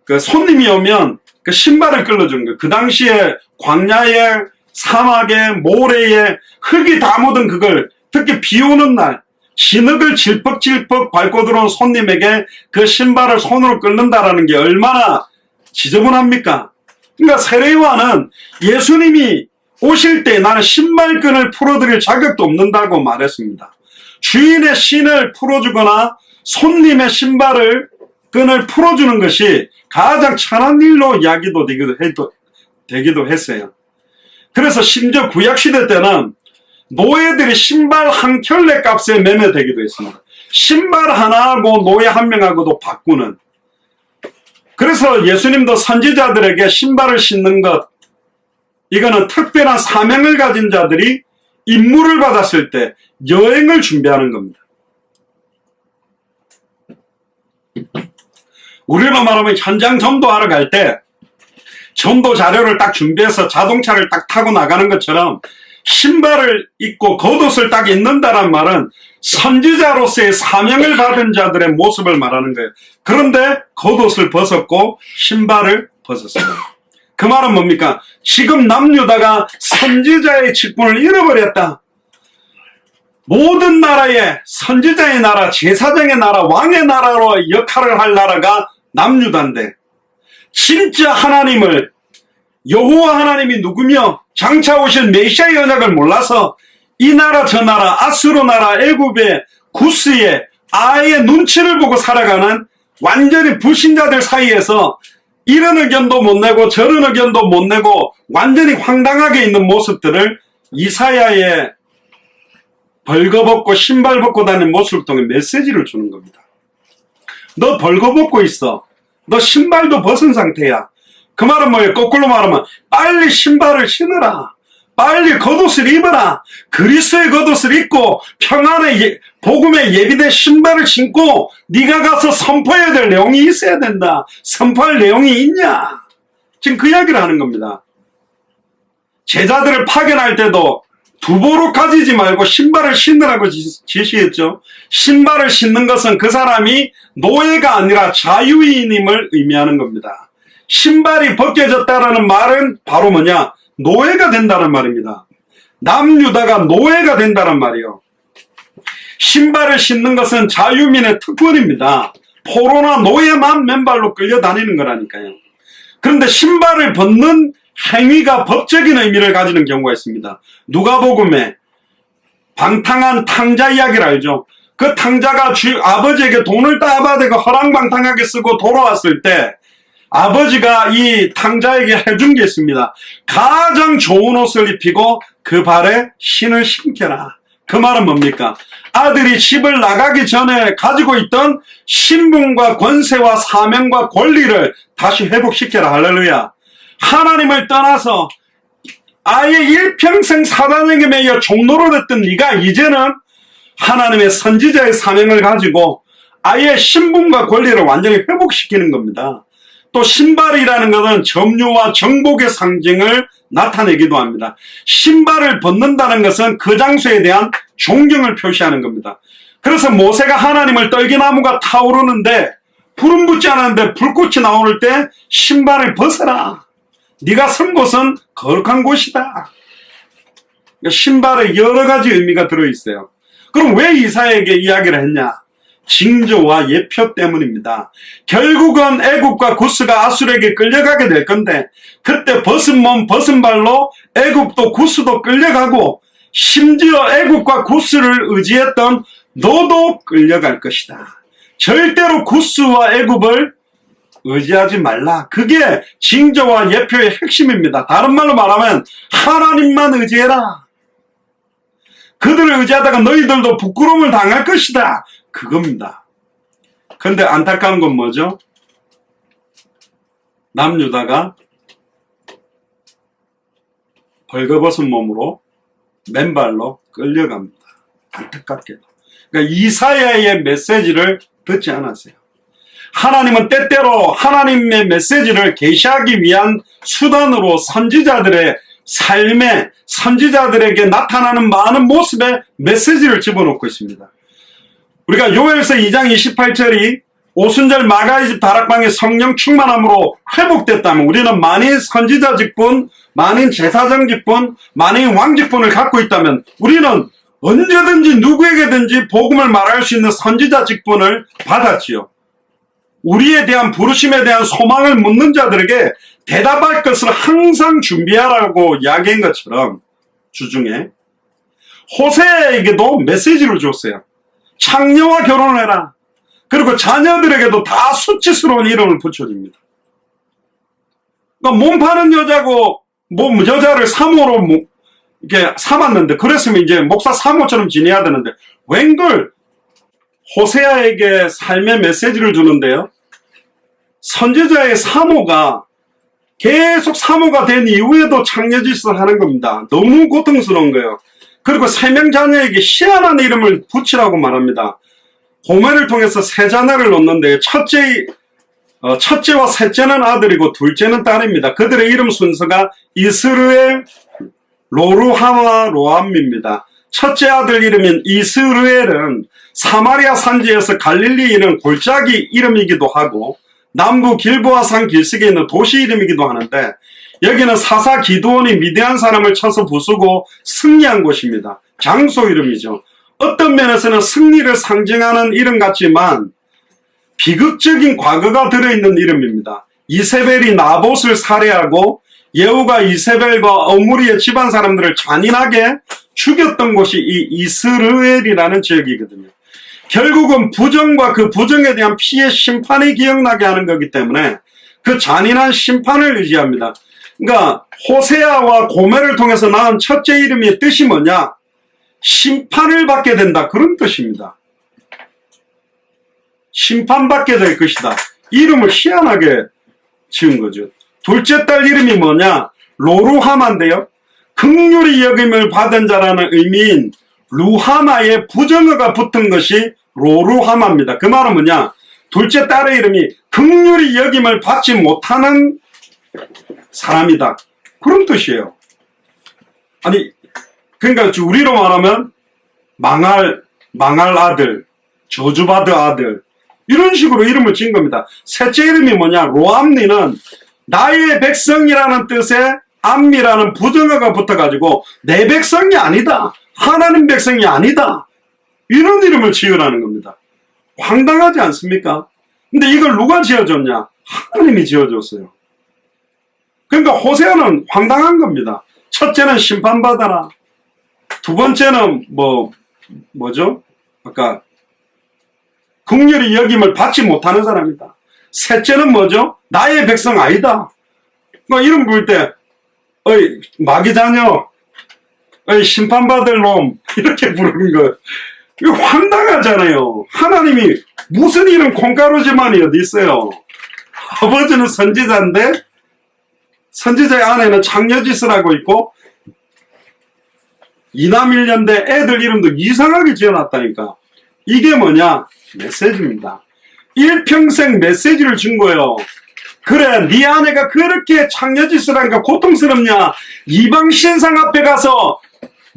Speaker 1: 그 손님이 오면 그 신발을 끌어주는 거예요. 그 당시에 광야에, 사막에, 모래에 흙이 다 묻은 그걸, 특히 비 오는 날 진흙을 질퍽질퍽 밟고 들어온 손님에게 그 신발을 손으로 끌는다라는 게 얼마나 지저분합니까? 그러니까 세례 요한은 예수님이 오실 때 나는 신발끈을 풀어드릴 자격도 없는다고 말했습니다. 주인의 신을 풀어주거나 손님의 끈을 풀어주는 것이 가장 천한 일로 이야기도 되기도 했어요. 그래서 심지어 구약시대 때는 노예들이 신발 한 켤레 값에 매매되기도 했습니다. 신발 하나하고 노예 한 명하고도 바꾸는. 그래서 예수님도 선지자들에게 신발을 신는 것, 이거는 특별한 사명을 가진 자들이 임무를 받았을 때 여행을 준비하는 겁니다. 우리로 말하면 현장 전도하러 갈 때 전도 자료를 딱 준비해서 자동차를 딱 타고 나가는 것처럼 신발을 입고 겉옷을 딱 입는다는 말은 선지자로서의 사명을 받은 자들의 모습을 말하는 거예요. 그런데 겉옷을 벗었고 신발을 벗었어요. 그 말은 뭡니까? 지금 남유다가 선지자의 직분을 잃어버렸다. 모든 나라의 선지자의 나라, 제사장의 나라, 왕의 나라로 역할을 할 나라가 남유다인데 진짜 하나님을, 여호와 하나님이 누구며 장차 오실 메시아의 언약을 몰라서 이 나라 저 나라, 아수르 나라, 애굽의 구스의 아예 눈치를 보고 살아가는 완전히 불신자들 사이에서 이런 의견도 못 내고 저런 의견도 못 내고 완전히 황당하게 있는 모습들을 이사야의 벌거벗고 신발 벗고 다니는 모습을 통해 메시지를 주는 겁니다. 너 벌거벗고 있어. 너 신발도 벗은 상태야. 그 말은 뭐예요? 거꾸로 말하면 빨리 신발을 신으라. 빨리 겉옷을 입어라. 그리스도의 겉옷을 입고 평안의 복음에 예비된 신발을 신고 네가 가서 선포해야 될 내용이 있어야 된다. 선포할 내용이 있냐? 지금 그 이야기를 하는 겁니다. 제자들을 파견할 때도 두보로 가지지 말고 신발을 신으라고 지시했죠. 신발을 신는 것은 그 사람이 노예가 아니라 자유인임을 의미하는 겁니다. 신발이 벗겨졌다라는 말은 바로 뭐냐? 노예가 된다는 말입니다. 남유다가 노예가 된다는 말이요. 신발을 신는 것은 자유민의 특권입니다. 포로나 노예만 맨발로 끌려다니는 거라니까요. 그런데 신발을 벗는 행위가 법적인 의미를 가지는 경우가 있습니다. 누가복음에 방탕한 탕자 이야기를 알죠. 그 탕자가 아버지에게 돈을 따받아가 허랑방탕하게 쓰고 돌아왔을 때 아버지가 이 탕자에게 해준 게 있습니다. 가장 좋은 옷을 입히고 그 발에 신을 신겨라. 그 말은 뭡니까? 아들이 집을 나가기 전에 가지고 있던 신분과 권세와 사명과 권리를 다시 회복시켜라. 할렐루야. 하나님을 떠나서 아예 일평생 사단에게 매여 종노릇 했던 네가 이제는 하나님의 선지자의 사명을 가지고 아예 신분과 권리를 완전히 회복시키는 겁니다. 또 신발이라는 것은 점유와 정복의 상징을 나타내기도 합니다. 신발을 벗는다는 것은 그 장소에 대한 존경을 표시하는 겁니다. 그래서 모세가 하나님을 떨기나무가 타오르는데 불은 붙지 않았는데 불꽃이 나오는 때 신발을 벗어라. 네가 선 곳은 거룩한 곳이다. 신발에 여러 가지 의미가 들어있어요. 그럼 왜 이사야에게 이야기를 했냐? 징조와 예표 때문입니다. 결국은 애굽과 구스가 아수르에게 끌려가게 될 건데 그때 벗은 몸 벗은 발로 애굽도 구스도 끌려가고 심지어 애굽과 구스를 의지했던 너도 끌려갈 것이다. 절대로 구스와 애굽을 의지하지 말라. 그게 징조와 예표의 핵심입니다. 다른 말로 말하면 하나님만 의지해라. 그들을 의지하다가 너희들도 부끄러움을 당할 것이다. 그겁니다. 그런데 안타까운 건 뭐죠? 남유다가 벌거벗은 몸으로 맨발로 끌려갑니다. 안타깝게도. 그러니까 이사야의 메시지를 듣지 않았어요. 하나님은 때때로 하나님의 메시지를 계시하기 위한 수단으로 선지자들의 삶에 선지자들에게 나타나는 많은 모습의 메시지를 집어넣고 있습니다. 우리가 요엘서 2장 28절이 오순절 마가의 집 다락방의 성령 충만함으로 회복됐다면 우리는 만인 선지자 직분, 만인 제사장 직분, 만인 왕 직분을 갖고 있다면 우리는 언제든지 누구에게든지 복음을 말할 수 있는 선지자 직분을 받았지요. 우리에 대한 부르심에 대한 소망을 묻는 자들에게 대답할 것을 항상 준비하라고 이야기한 것처럼 주중에 호세에게도 메시지를 줬어요. 창녀와 결혼해라. 그리고 자녀들에게도 다 수치스러운 이름을 붙여줍니다. 그러니까 몸 파는 여자고 여자를 사모로 이렇게 삼았는데 그랬으면 이제 목사 사모처럼 지내야 되는데 웬걸 호세아에게 삶의 메시지를 주는데요. 선지자의 사모가 계속 사모가 된 이후에도 창녀짓을 하는 겁니다. 너무 고통스러운 거예요. 그리고 세 명 자녀에게 희한한 이름을 붙이라고 말합니다. 고멜을 통해서 세 자녀를 놓는데 첫째와 셋째는 아들이고 둘째는 딸입니다. 그들의 이름 순서가 이스르엘, 로루하마, 로암입니다. 첫째 아들 이름인 이스르엘은 사마리아 산지에서 갈릴리에 있는 골짜기 이름이기도 하고 남부 길보아산 길석에 있는 도시 이름이기도 하는데 여기는 사사 기드온이 미디안 사람을 쳐서 부수고 승리한 곳입니다. 장소 이름이죠. 어떤 면에서는 승리를 상징하는 이름 같지만 비극적인 과거가 들어있는 이름입니다. 이세벨이 나봇을 살해하고 예후가 이세벨과 어무리의 집안 사람들을 잔인하게 죽였던 곳이 이 이스르엘이라는 지역이거든요. 결국은 부정과 그 부정에 대한 피해 심판이 기억나게 하는 거기 때문에 그 잔인한 심판을 의지합니다. 그러니까 호세아와 고멜을 통해서 낳은 첫째 이름의 뜻이 뭐냐? 심판을 받게 된다, 그런 뜻입니다. 심판받게 될 것이다. 이름을 희한하게 지은 거죠. 둘째 딸 이름이 뭐냐? 로루하마인데요. 긍휼히 여김을 받은 자라는 의미인 루하마에 부정어가 붙은 것이 로루하마입니다. 그 말은 뭐냐? 둘째 딸의 이름이 긍휼히 여김을 받지 못하는 사람이다, 그런 뜻이에요. 아니, 그러니까 우리로 말하면 망할 아들, 저주받을 아들, 이런 식으로 이름을 지은 겁니다. 셋째 이름이 뭐냐? 로암니는 나의 백성이라는 뜻에 암미라는 부정어가 붙어가지고 내 백성이 아니다, 하나님 백성이 아니다, 이런 이름을 지으라는 겁니다. 황당하지 않습니까? 근데 이걸 누가 지어줬냐? 하나님이 지어줬어요. 그러니까 호세아는 황당한 겁니다. 첫째는 심판받아라. 두 번째는 뭐죠? 아까 긍휼히 여김을 받지 못하는 사람이다. 셋째는 뭐죠? 나의 백성 아니다. 이름 부를 때 어이 마귀 자녀, 어이 심판받을 놈, 이렇게 부르는 거, 이거 황당하잖아요. 하나님이 무슨 이름 콩가루지만이 어디 있어요? 아버지는 선지자인데 선지자의 아내는 창녀짓을 하고 있고 이남일년대 애들 이름도 이상하게 지어놨다니까. 이게 뭐냐? 메시지입니다. 일평생 메시지를 준 거예요. 그래, 네 아내가 그렇게 창녀짓을 하니까 고통스럽냐? 이방 신상 앞에 가서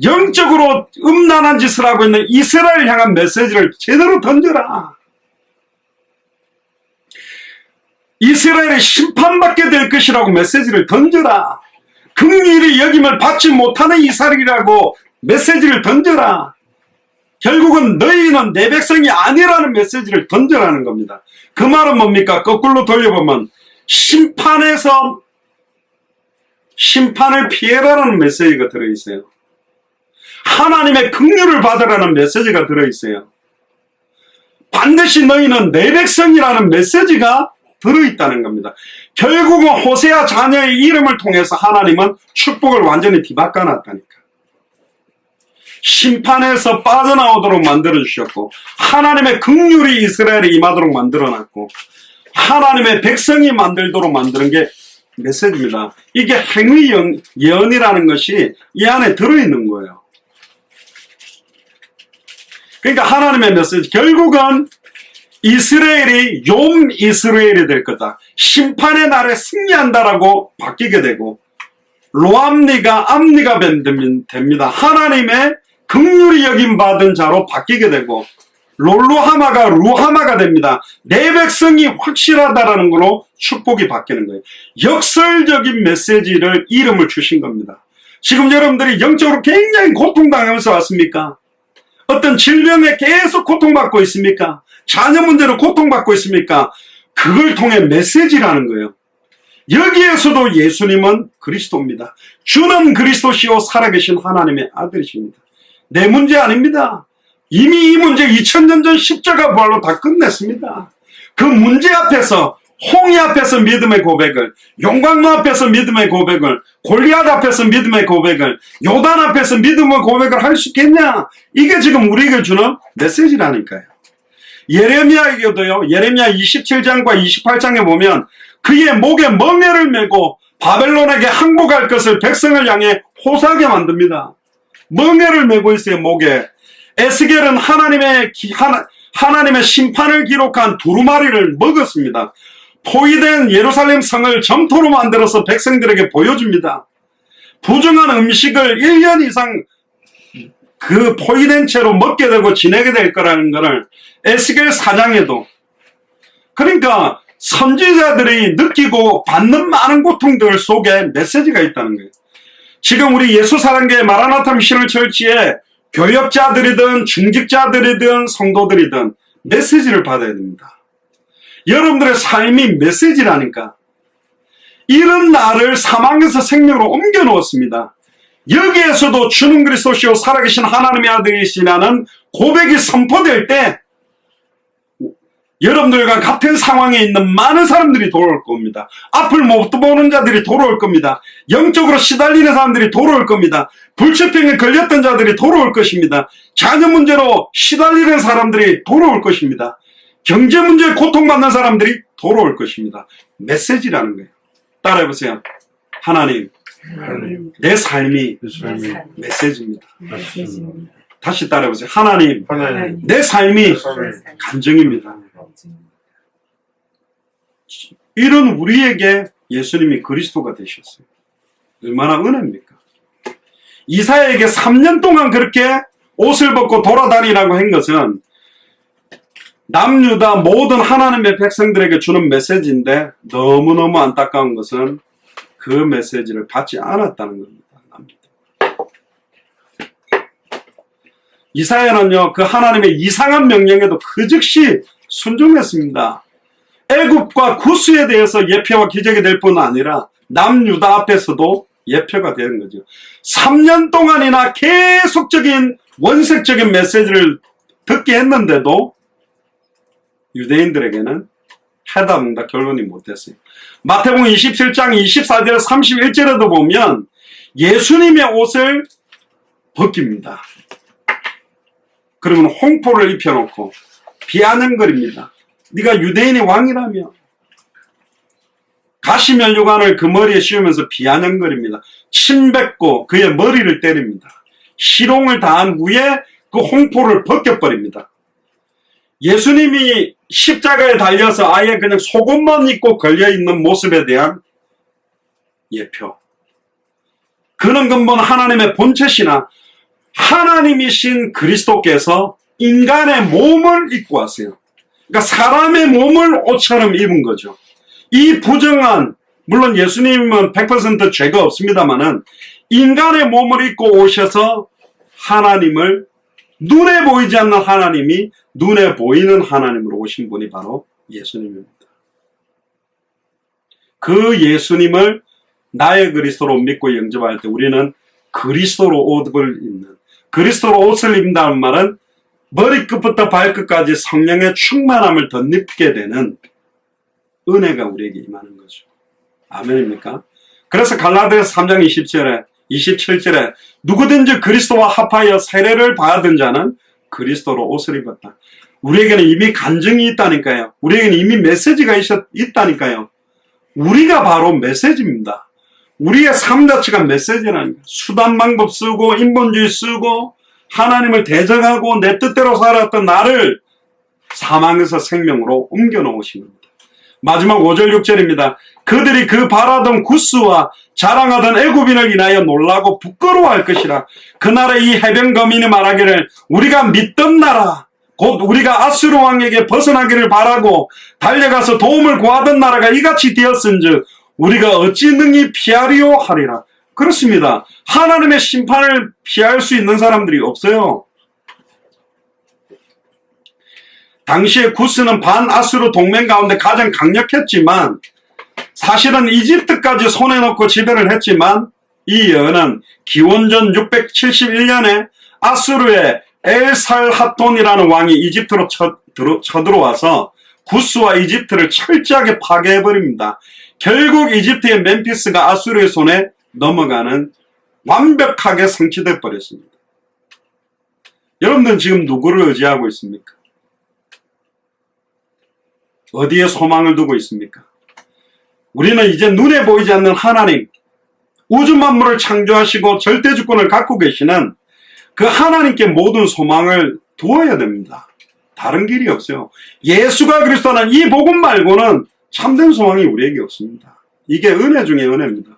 Speaker 1: 영적으로 음란한 짓을 하고 있는 이스라엘 향한 메시지를 제대로 던져라. 이스라엘이 심판받게 될 것이라고 메시지를 던져라. 긍휼히 여김을 받지 못하는 이스라엘이라고 메시지를 던져라. 결국은 너희는 내 백성이 아니라는 메시지를 던져라는 겁니다. 그 말은 뭡니까? 거꾸로 돌려보면 심판에서 심판을 피해라라는 메시지가 들어있어요. 하나님의 긍휼을 받으라는 메시지가 들어있어요. 반드시 너희는 내 백성이라는 메시지가 들어있다는 겁니다. 결국은 호세아 자녀의 이름을 통해서 하나님은 축복을 완전히 뒤바꿔놨다니까. 심판에서 빠져나오도록 만들어주셨고 하나님의 긍휼이 이스라엘에 임하도록 만들어놨고 하나님의 백성이 만들도록 만드는 게 메시지입니다. 이게 행위 예언이라는 것이 이 안에 들어있는 거예요. 그러니까 하나님의 메시지, 결국은 이스라엘이 욤 이스라엘이 될 거다. 심판의 날에 승리한다라고 바뀌게 되고 로암니가 암니가 됩니다. 하나님의 긍휼히 여김 받은 자로 바뀌게 되고 롤루하마가 루하마가 됩니다. 내 백성이 확실하다라는 걸로 축복이 바뀌는 거예요. 역설적인 메시지를 이름을 주신 겁니다. 지금 여러분들이 영적으로 굉장히 고통당하면서 왔습니까? 어떤 질병에 계속 고통받고 있습니까? 자녀 문제로 고통받고 있습니까? 그걸 통해 메시지라는 거예요. 여기에서도 예수님은 그리스도입니다. 주는 그리스도시요 살아계신 하나님의 아들이십니다. 내 문제 아닙니다. 이미 이 문제 2000년 전 십자가 부활로 다 끝냈습니다. 그 문제 앞에서, 홍해 앞에서 믿음의 고백을, 용광로 앞에서 믿음의 고백을, 골리앗 앞에서 믿음의 고백을, 요단 앞에서 믿음의 고백을 할 수 있겠냐? 이게 지금 우리에게 주는 메시지라니까요. 예레미야에게도요, 예레미야 27장과 28장에 보면 그의 목에 멍에를 메고 바벨론에게 항복할 것을 백성을 향해 호소하게 만듭니다. 멍에를 메고 있어요, 목에. 에스겔은 하나님의 심판을 기록한 두루마리를 먹었습니다. 포위된 예루살렘 성을 점토로 만들어서 백성들에게 보여줍니다. 부정한 음식을 1년 이상 그 포위된 채로 먹게 되고 지내게 될 거라는 것을 에스겔 4장에도, 그러니까 선지자들이 느끼고 받는 많은 고통들 속에 메시지가 있다는 거예요. 지금 우리 예수사랑교회 마라나타 미션을 철치에 교역자들이든 중직자들이든 성도들이든 메시지를 받아야 됩니다. 여러분들의 삶이 메시지라니까. 이런 나를 사망에서 생명으로 옮겨 놓았습니다. 여기에서도 주는 그리스도시요 살아계신 하나님의 아들이시라는 고백이 선포될 때 여러분들과 같은 상황에 있는 많은 사람들이 돌아올 겁니다. 앞을 못 보는 자들이 돌아올 겁니다. 영적으로 시달리는 사람들이 돌아올 겁니다. 불치병에 걸렸던 자들이 돌아올 것입니다. 자녀 문제로 시달리는 사람들이 돌아올 것입니다. 경제 문제에 고통받는 사람들이 돌아올 것입니다. 메시지라는 거예요. 따라해보세요. 하나님, 내 삶이 메시지입니다. 다시 따라해보세요. 하나님, 내 삶이 간증입니다. 이런 우리에게 예수님이 그리스도가 되셨어요. 얼마나 은혜입니까? 이사야에게 3년 동안 그렇게 옷을 벗고 돌아다니라고 한 것은 남유다 모든 하나님의 백성들에게 주는 메시지인데, 너무너무 안타까운 것은 그 메시지를 받지 않았다는 겁니다. 이사야는요, 그 하나님의 이상한 명령에도 그 즉시 순종했습니다. 애굽과 구스에 대해서 예표와 기적이 될 뿐 아니라 남유다 앞에서도 예표가 되는 거죠. 3년 동안이나 계속적인 원색적인 메시지를 듣게 했는데도 유대인들에게는 해답응답 결론이 못됐어요. 마태복음 27장 24절 31절에도 보면 예수님의 옷을 벗깁니다. 그러면 홍포를 입혀놓고 비아냥거립니다. 네가 유대인의 왕이라며. 가시면류관을 그 머리에 씌우면서 비아냥거립니다. 침 뱉고 그의 머리를 때립니다. 희롱을 당한 후에 그 홍포를 벗겨버립니다. 예수님이 십자가에 달려서 아예 그냥 속옷만 입고 걸려있는 모습에 대한 예표. 그는 근본 하나님의 본체시나 하나님이신 그리스도께서 인간의 몸을 입고 왔어요. 그러니까 사람의 몸을 옷처럼 입은 거죠. 이 부정한, 물론 예수님은 100% 죄가 없습니다만은 인간의 몸을 입고 오셔서 하나님을, 눈에 보이지 않는 하나님이 눈에 보이는 하나님으로 오신 분이 바로 예수님입니다. 그 예수님을 나의 그리스도로 믿고 영접할 때 우리는 그리스도로 옷을 입는, 그리스도로 옷을 입는다는 말은 머리끝부터 발끝까지 성령의 충만함을 덧입게 되는 은혜가 우리에게 임하는 거죠. 아멘입니까? 그래서 갈라디아서 3장 27절에 누구든지 그리스도와 합하여 세례를 받은 자는 그리스도로 옷을 입었다. 우리에게는 이미 간증이 있다니까요. 우리에게는 이미 메시지가 있다니까요. 우리가 바로 메시지입니다. 우리의 삶 자체가 메시지라니까. 수단 방법 쓰고 인본주의 쓰고 하나님을 대적하고 내 뜻대로 살았던 나를 사망에서 생명으로 옮겨 놓으신 겁니다. 마지막 5절 6절입니다. 그들이 그 바라던 구스와 자랑하던 애굽인을 인하여 놀라고 부끄러워할 것이라. 그날에 이 해변 거민이 말하기를 우리가 믿던 나라 곧 우리가 아수르 왕에게 벗어나기를 바라고 달려가서 도움을 구하던 나라가 이같이 되었은즉 우리가 어찌 능히 피하리요 하리라. 그렇습니다. 하나님의 심판을 피할 수 있는 사람들이 없어요. 당시에 구스는 반아수르 동맹 가운데 가장 강력했지만 사실은 이집트까지 손에 넣고 지배를 했지만 이 여는 기원전 671년에 아수르의 엘살하톤이라는 왕이 이집트로 쳐들어와서 구스와 이집트를 철저하게 파괴해버립니다. 결국 이집트의 멤피스가 아수르의 손에 넘어가는, 완벽하게 성취돼 버렸습니다. 여러분들은 지금 누구를 의지하고 있습니까? 어디에 소망을 두고 있습니까? 우리는 이제 눈에 보이지 않는 하나님, 우주 만물을 창조하시고 절대주권을 갖고 계시는 그 하나님께 모든 소망을 두어야 됩니다. 다른 길이 없어요. 예수가 그리스도는 이 복음 말고는 참된 소망이 우리에게 없습니다. 이게 은혜 중에 은혜입니다.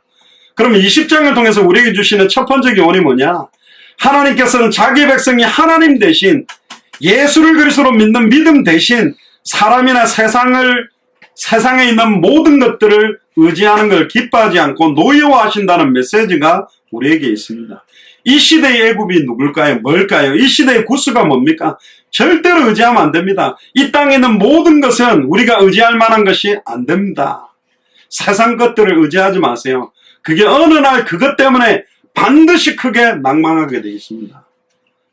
Speaker 1: 그럼 20장을 통해서 우리에게 주시는 첫 번째 교훈이 뭐냐? 하나님께서는 자기 백성이 하나님 대신 예수를 그리스도로 믿는 믿음 대신 사람이나 세상에 있는 모든 것들을 의지하는 걸 기뻐하지 않고 노여워하신다는 메시지가 우리에게 있습니다. 이 시대의 애굽이 누굴까요? 뭘까요? 이 시대의 구스가 뭡니까? 절대로 의지하면 안 됩니다. 이 땅에 있는 모든 것은 우리가 의지할 만한 것이 안 됩니다. 세상 것들을 의지하지 마세요. 그게 어느 날 그것 때문에 반드시 크게 낭망하게 되어 있습니다.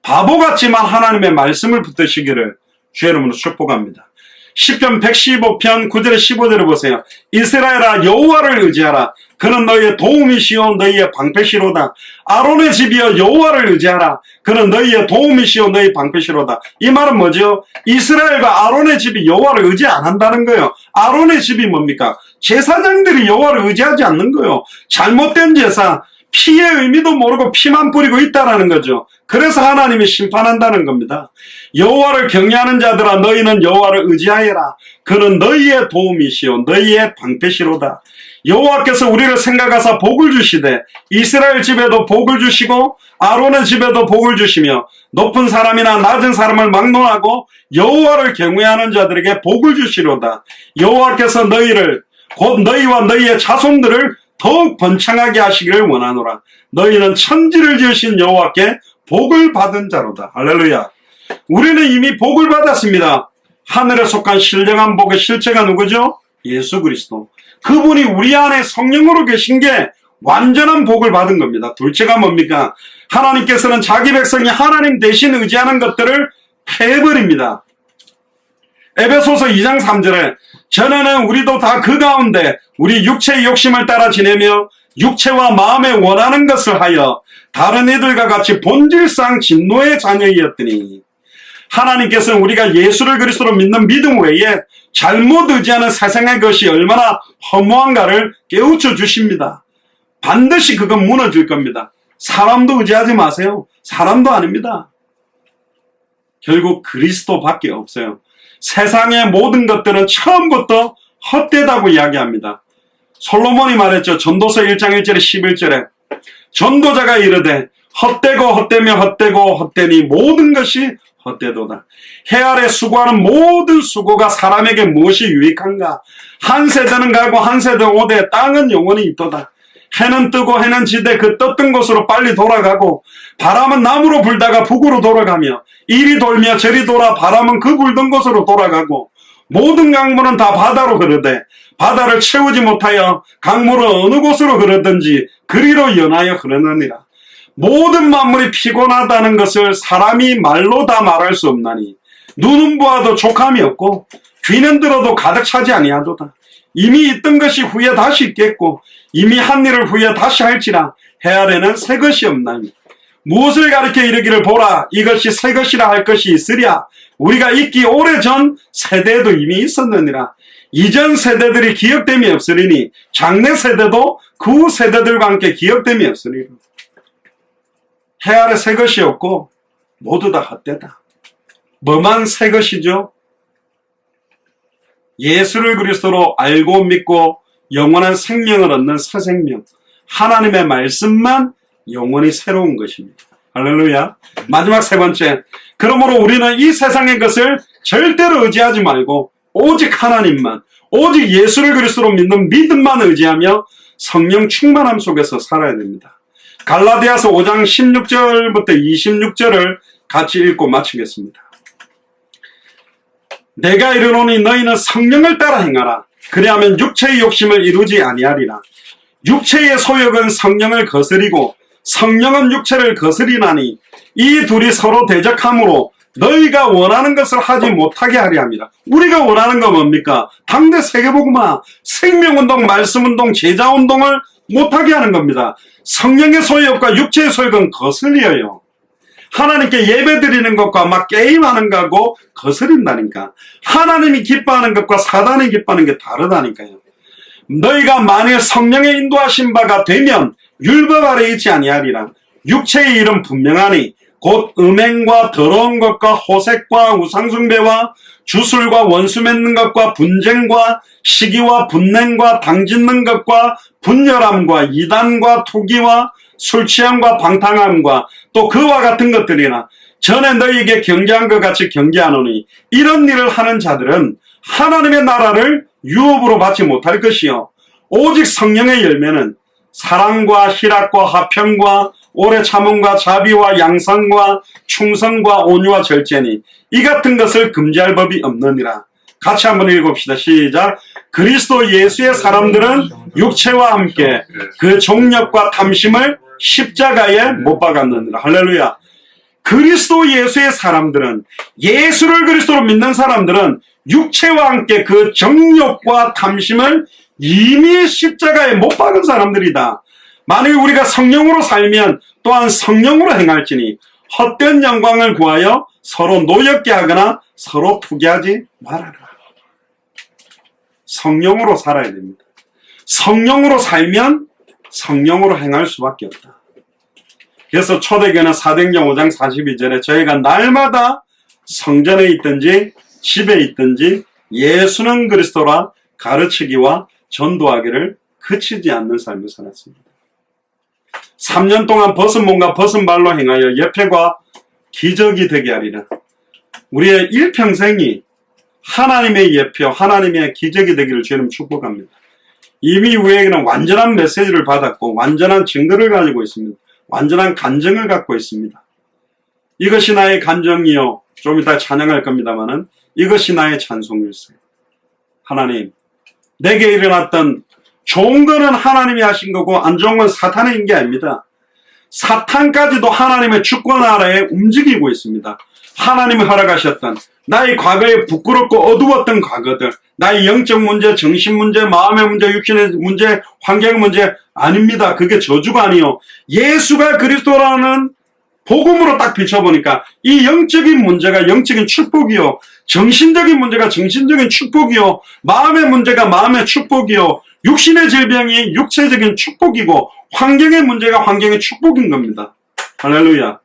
Speaker 1: 바보 같지만 하나님의 말씀을 붙드시기를 주의 이름으로 축복합니다. 시편 115편 9절에 15절을 보세요. 이스라엘아 여호와를 의지하라. 그는 너희의 도움이시오 너희의 방패시로다. 아론의 집이여 여호와를 의지하라. 그는 너희의 도움이시오 너희의 방패시로다. 이 말은 뭐죠? 이스라엘과 아론의 집이 여호와를 의지 안 한다는 거예요. 아론의 집이 뭡니까? 제사장들이 여호와를 의지하지 않는 거예요. 잘못된 제사, 피의 의미도 모르고 피만 뿌리고 있다라는 거죠. 그래서 하나님이 심판한다는 겁니다. 여호와를 경외하는 자들아 너희는 여호와를 의지하여라. 그는 너희의 도움이시오 너희의 방패시로다. 여호와께서 우리를 생각하사 복을 주시되 이스라엘 집에도 복을 주시고 아론의 집에도 복을 주시며 높은 사람이나 낮은 사람을 막론하고 여호와를 경외하는 자들에게 복을 주시로다. 여호와께서 너희를 곧 너희와 너희의 자손들을 더욱 번창하게 하시기를 원하노라. 너희는 천지를 지으신 여호와께 복을 받은 자로다. 할렐루야. 우리는 이미 복을 받았습니다. 하늘에 속한 신령한 복의 실체가 누구죠? 예수 그리스도. 그분이 우리 안에 성령으로 계신 게 완전한 복을 받은 겁니다. 둘째가 뭡니까? 하나님께서는 자기 백성이 하나님 대신 의지하는 것들을 패해버립니다. 에베소서 2장 3절에 전에는 우리도 다 그 가운데 우리 육체의 욕심을 따라 지내며 육체와 마음에 원하는 것을 하여 다른 이들과 같이 본질상 진노의 자녀이었더니 하나님께서는 우리가 예수를 그리스도로 믿는 믿음 외에 잘못 의지하는 세상의 것이 얼마나 허무한가를 깨우쳐 주십니다. 반드시 그건 무너질 겁니다. 사람도 의지하지 마세요. 사람도 아닙니다. 결국 그리스도밖에 없어요. 세상의 모든 것들은 처음부터 헛되다고 이야기합니다. 솔로몬이 말했죠. 전도서 1장 1절에 11절에 전도자가 이르되 헛되고 헛되며 헛되고 헛되니 모든 것이 헛되도다. 해 아래 수고하는 모든 수고가 사람에게 무엇이 유익한가? 한 세대는 가고 한 세대는 오되 땅은 영원히 있도다. 해는 뜨고 해는 지되 그 떴던 곳으로 빨리 돌아가고 바람은 남으로 불다가 북으로 돌아가며 이리 돌며 저리 돌아 바람은 그 불던 곳으로 돌아가고 모든 강물은 다 바다로 흐르되 바다를 채우지 못하여 강물은 어느 곳으로 흐르든지 그리로 연하여 흐르느니라. 모든 만물이 피곤하다는 것을 사람이 말로 다 말할 수 없나니 눈은 보아도 족함이 없고 귀는 들어도 가득 차지 아니하도다. 이미 있던 것이 후에 다시 있겠고 이미 한 일을 후에 다시 할지라 해 아래는 새 것이 없나니 무엇을 가리켜 이르기를 보라 이것이 새 것이라 할 것이 있으랴. 우리가 있기 오래전 세대에도 이미 있었느니라. 이전 세대들이 기억됨이 없으리니 장래 세대도 그 세대들과 함께 기억됨이 없으리라. 해 아래 새 것이 없고 모두 다 헛되다. 뭐만 새 것이죠? 예수를 그리스도로 알고 믿고 영원한 생명을 얻는 새 생명, 하나님의 말씀만 영원히 새로운 것입니다. 할렐루야. 마지막 세 번째, 그러므로 우리는 이 세상의 것을 절대로 의지하지 말고 오직 하나님만, 오직 예수를 그리스도로 믿는 믿음만 의지하며 성령 충만함 속에서 살아야 됩니다. 갈라디아서 5장 16절부터 26절을 같이 읽고 마치겠습니다. 내가 이르노니 너희는 성령을 따라 행하라. 그리하면 육체의 욕심을 이루지 아니하리라. 육체의 소욕은 성령을 거스리고 성령은 육체를 거스리나니 이 둘이 서로 대적함으로 너희가 원하는 것을 하지 못하게 하리 함이라. 우리가 원하는 건 뭡니까? 당대 세계복음화, 생명운동, 말씀운동, 제자운동을 못하게 하는 겁니다. 성령의 소욕과 육체의 소욕은 거슬려요. 하나님께 예배 드리는 것과 막 게임하는 거하고 거스린다니까. 하나님이 기뻐하는 것과 사단이 기뻐하는 게 다르다니까요. 너희가 만일 성령의 인도하신 바가 되면 율법 아래 있지 아니하리라. 육체의 일은 분명하니 곧 음행과 더러운 것과 호색과 우상숭배와 주술과 원수 맺는 것과 분쟁과 시기와 분냉과 당짓는 것과 분열함과 이단과 투기와 술취함과 방탕함과 또 그와 같은 것들이나 전에 너희에게 경계한 것 같이 경계하노니 이런 일을 하는 자들은 하나님의 나라를 유업으로 받지 못할 것이요 오직 성령의 열매는 사랑과 희락과 화평과 오래 참음과 자비와 양상과 충성과 온유와 절제니 이 같은 것을 금지할 법이 없느니라. 같이 한번 읽읍시다. 시작. 그리스도 예수의 사람들은 육체와 함께 그 종력과 탐심을 십자가에 못 박았느니라. 할렐루야. 그리스도 예수의 사람들은, 예수를 그리스도로 믿는 사람들은 육체와 함께 그 정욕과 탐심을 이미 십자가에 못 박은 사람들이다. 만일 우리가 성령으로 살면 또한 성령으로 행할지니 헛된 영광을 구하여 서로 노엽게 하거나 서로 투기하지 말아라. 성령으로 살아야 됩니다. 성령으로 살면 성령으로 행할 수밖에 없다. 그래서 초대교회는 사도행전 5장 42절에 저희가 날마다 성전에 있든지 집에 있든지 예수는 그리스도라 가르치기와 전도하기를 그치지 않는 삶을 살았습니다. 3년 동안 벗은 몸과 벗은 발로 행하여 예표와 기적이 되게 하리라. 우리의 일평생이 하나님의 예표, 하나님의 기적이 되기를 주님 축복합니다. 이미 우리에게는 완전한 메시지를 받았고 완전한 증거를 가지고 있습니다. 완전한 간증을 갖고 있습니다. 이것이 나의 간증이요. 좀 이따 찬양할 겁니다만은 이것이 나의 찬송일세. 하나님, 내게 일어났던 좋은 거는 하나님이 하신 거고 안 좋은 건 사탄의 인 게 아닙니다. 사탄까지도 하나님의 주권 아래에 움직이고 있습니다. 하나님이 허락하셨던 나의 과거에 부끄럽고 어두웠던 과거들, 나의 영적 문제, 정신 문제, 마음의 문제, 육신의 문제, 환경 문제 아닙니다. 그게 저주가 아니요. 예수가 그리스도라는 복음으로 딱 비춰보니까 이 영적인 문제가 영적인 축복이요. 정신적인 문제가 정신적인 축복이요. 마음의 문제가 마음의 축복이요. 육신의 질병이 육체적인 축복이고 환경의 문제가 환경의 축복인 겁니다. 할렐루야.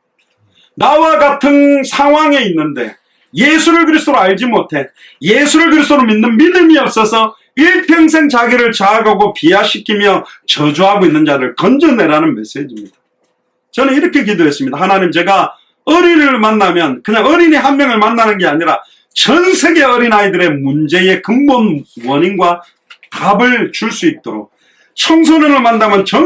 Speaker 1: 나와 같은 상황에 있는데 예수를 그리스도로 알지 못해 예수를 그리스도로 믿는 믿음이 없어서 일평생 자기를 자학하고 비하시키며 저주하고 있는 자를 건져내라는 메시지입니다. 저는 이렇게 기도했습니다. 하나님, 제가 어린이를 만나면 그냥 어린이 한 명을 만나는 게 아니라 전 세계 어린아이들의 문제의 근본 원인과 답을 줄 수 있도록, 청소년을 만나면 전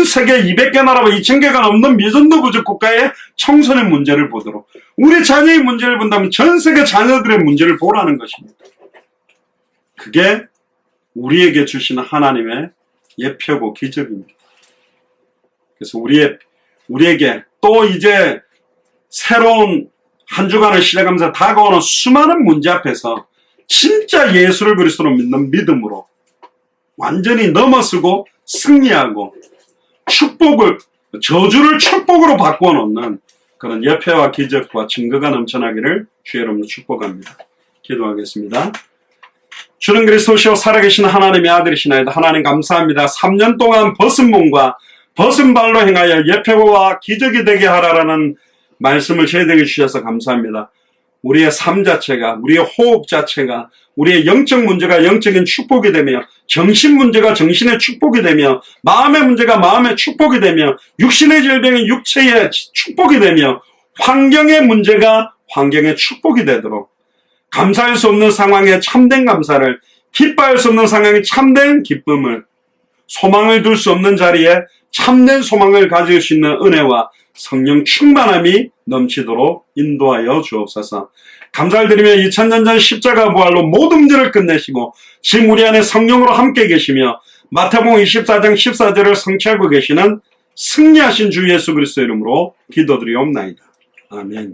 Speaker 1: 세계 200개 나라와 2000개가 넘는 미전도 부족 국가의 청소년 문제를 보도록, 우리 자녀의 문제를 본다면 전 세계 자녀들의 문제를 보라는 것입니다. 그게 우리에게 주시는 하나님의 예표고 기적입니다. 그래서 우리에게 또 이제 새로운 한 주간을 시작하면서 다가오는 수많은 문제 앞에서 진짜 예수를 그리스도로 믿는 믿음으로 완전히 넘어서고 승리하고 저주를 축복으로 바꾸어 놓는 그런 예표와 기적과 증거가 넘쳐나기를 주의 이름으로 축복합니다. 기도하겠습니다. 주는 그리스도시요 살아계신 하나님의 아들이시나이다. 하나님 감사합니다. 3년 동안 벗은 몸과 벗은 발로 행하여 예표와 기적이 되게 하라라는 말씀을 저희에게 주셔서 감사합니다. 우리의 삶 자체가, 우리의 호흡 자체가, 우리의 영적 문제가 영적인 축복이 되며, 정신 문제가 정신의 축복이 되며, 마음의 문제가 마음의 축복이 되며, 육신의 질병이 육체의 축복이 되며, 환경의 문제가 환경의 축복이 되도록, 감사할 수 없는 상황에 참된 감사를, 기뻐할 수 없는 상황에 참된 기쁨을, 소망을 둘 수 없는 자리에 참된 소망을 가질 수 있는 은혜와 성령 충만함이 넘치도록 인도하여 주옵소서. 감사를 드리며 2000년 전 십자가 부활로 모든 문제를 끝내시고 지금 우리 안에 성령으로 함께 계시며 마태복음 24장 14절을 성취하고 계시는 승리하신 주 예수 그리스도 이름으로 기도드리옵나이다. 아멘.